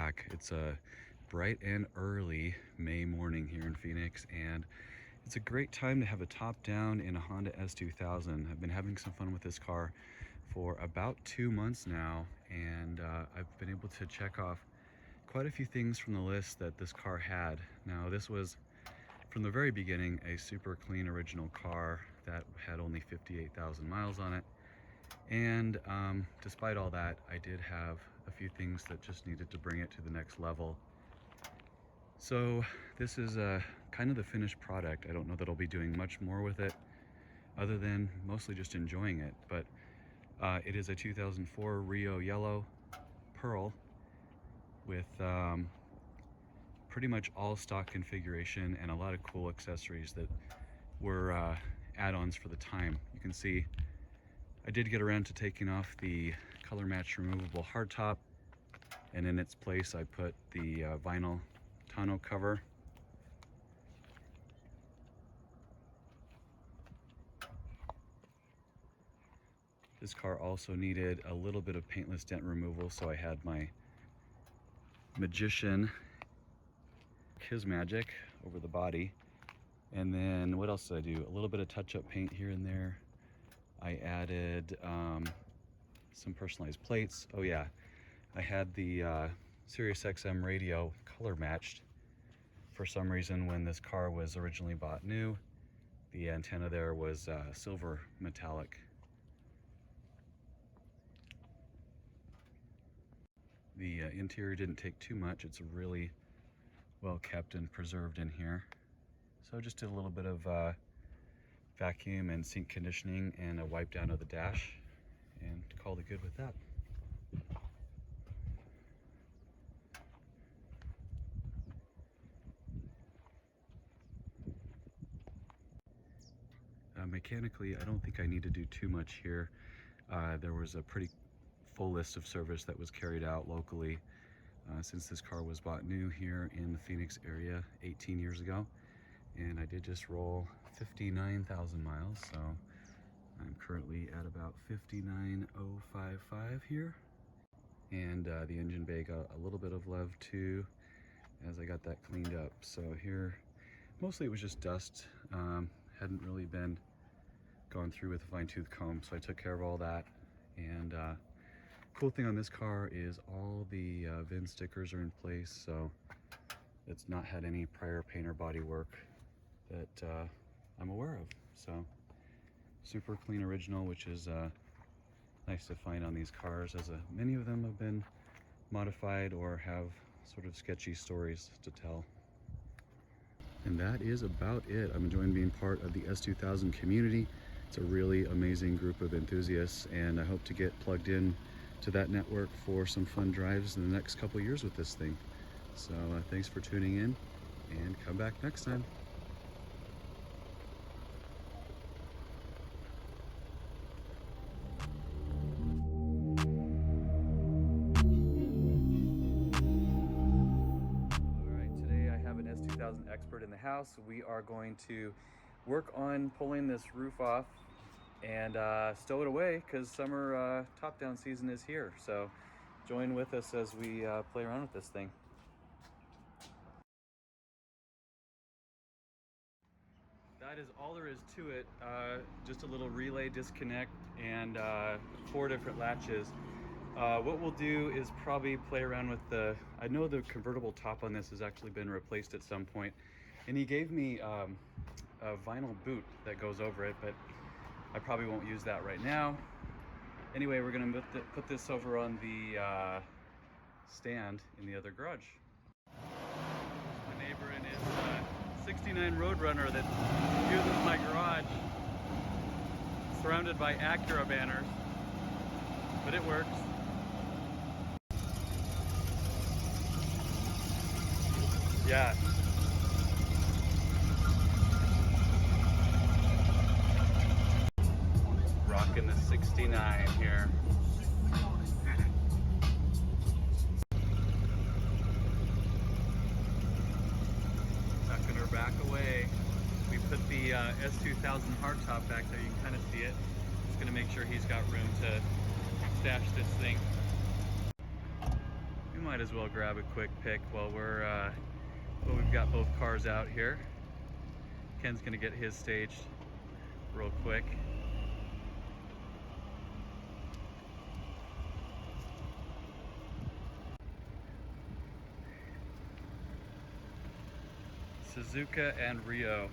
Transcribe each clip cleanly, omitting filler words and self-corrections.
back. It's a bright and early May morning here in Phoenix, and it's a great time to have a top down in a Honda S2000. I've been having some fun with this car for about 2 months now, and I've been able to check off quite a few things from the list that this car had. Now, this was from the very beginning a super clean original car that had only 58,000 miles on it. And despite all that, I did have a few things that just needed to bring it to the next level. So this is kind of the finished product. I don't know that I'll be doing much more with it other than mostly just enjoying it. But it is a 2004 Rio Yellow Pearl with pretty much all stock configuration and a lot of cool accessories that were add-ons for the time. You can see I did get around to taking off the color match removable hardtop, and in its place I put the vinyl tonneau cover. This car also needed a little bit of paintless dent removal, so I had my Magician his magic over the body. And then what else did I do? A little bit of touch-up paint here and there. I added some personalized plates. Oh yeah, I had the Sirius XM radio color matched. For some reason, when this car was originally bought new, the antenna there was silver metallic. The interior didn't take too much. It's really well kept and preserved in here. So just did a little bit of vacuum and sink conditioning and a wipe down of the dash, and called it good with that. Mechanically, I don't think I need to do too much here. There was a pretty full list of service that was carried out locally since this car was bought new here in the Phoenix area 18 years ago. And I did just roll 59,000 miles, so I'm currently at about 59,055 here. And the engine bay got a little bit of love too as I got that cleaned up. So here, mostly it was just dust. Hadn't really been gone through with a fine-tooth comb, so I took care of all that. And cool thing on this car is all the VIN stickers are in place, so it's not had any prior paint or body work that I'm aware of. So super clean original, which is nice to find on these cars, as many of them have been modified or have sort of sketchy stories to tell. And that is about it. I'm enjoying being part of the S2000 community. It's a really amazing group of enthusiasts, and I hope to get plugged in to that network for some fun drives in the next couple years with this thing. So thanks for tuning in, and come back next time. Expert in the house. We are going to work on pulling this roof off and stow it away, because summer top-down season is here. So join with us as we play around with this thing. That is all there is to it. Just a little relay disconnect and 4 different latches. What we'll do is probably play around with I know the convertible top on this has actually been replaced at some point, and he gave me a vinyl boot that goes over it, but I probably won't use that right now. Anyway, we're gonna put this over on the stand in the other garage. My neighbor in his 69 Roadrunner that uses my garage, surrounded by Acura banners, but it works. Yeah. Rocking the 69 here. Tucking her back away. We put the S2000 hardtop back there. You can kind of see it. It's going to make sure he's got room to stash this thing. We might as well grab a quick pic while we've got both cars out here. Ken's gonna get his staged real quick. Suzuka and Rio.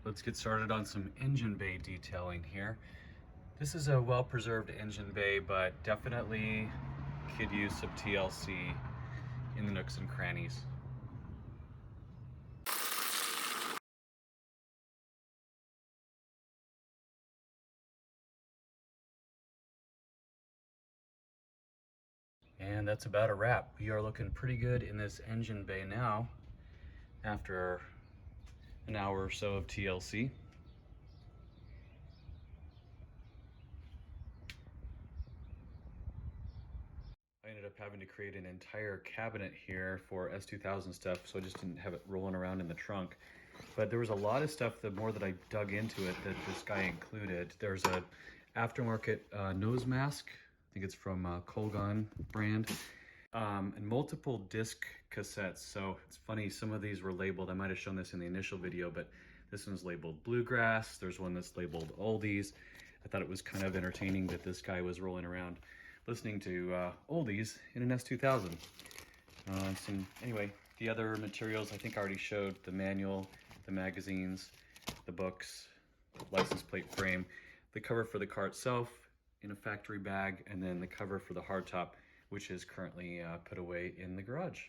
Let's get started on some engine bay detailing here. This is a well-preserved engine bay, but definitely could use some TLC in the nooks and crannies. And that's about a wrap. We are looking pretty good in this engine bay now after an hour or so of TLC. I ended up having to create an entire cabinet here for S2000 stuff, so I just didn't have it rolling around in the trunk. But there was a lot of stuff, the more that I dug into it, that this guy included. There's a aftermarket nose mask. I think it's from Colgan brand. And multiple disc cassettes. So it's funny, some of these were labeled, I might have shown this in the initial video, but this one's labeled Bluegrass. There's one that's labeled Oldies. I thought it was kind of entertaining that this guy was rolling around listening to oldies in an S2000. Anyway, the other materials I think I already showed: the manual, the magazines, the books, license plate frame, the cover for the car itself in a factory bag, and then the cover for the hardtop, which is currently put away in the garage.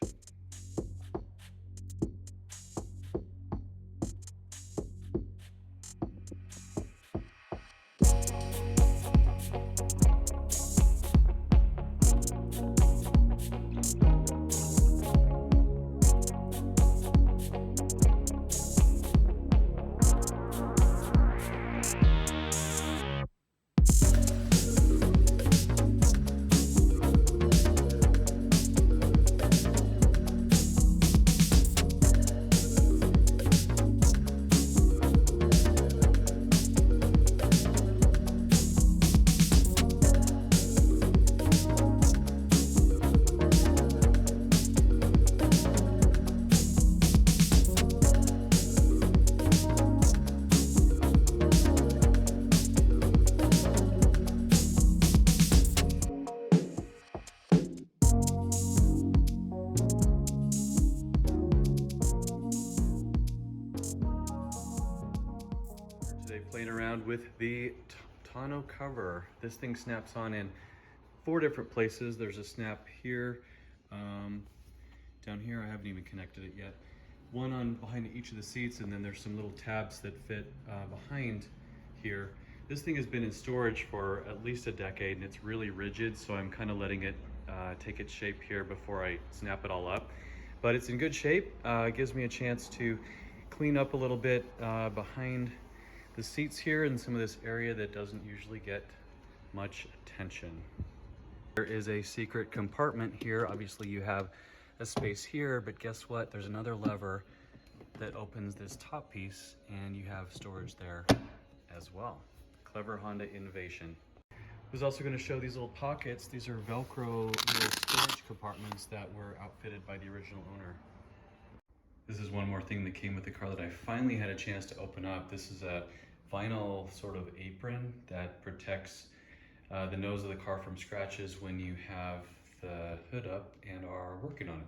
Playing around with the tonneau cover. This thing snaps on in 4 different places. There's a snap here, down here. I haven't even connected it yet. One on behind each of the seats, and then there's some little tabs that fit behind here. This thing has been in storage for at least a decade, and it's really rigid, so I'm kind of letting it take its shape here before I snap it all up. But it's in good shape. It gives me a chance to clean up a little bit behind the seats here in some of this area that doesn't usually get much attention. There is a secret compartment here. Obviously you have a space here, but guess what? There's another lever that opens this top piece and you have storage there as well. clever Honda innovation. I was also going to show these little pockets. These are Velcro little storage compartments that were outfitted by the original owner. This is one more thing that came with the car that I finally had a chance to open up. This is a vinyl sort of apron that protects the nose of the car from scratches when you have the hood up and are working on it.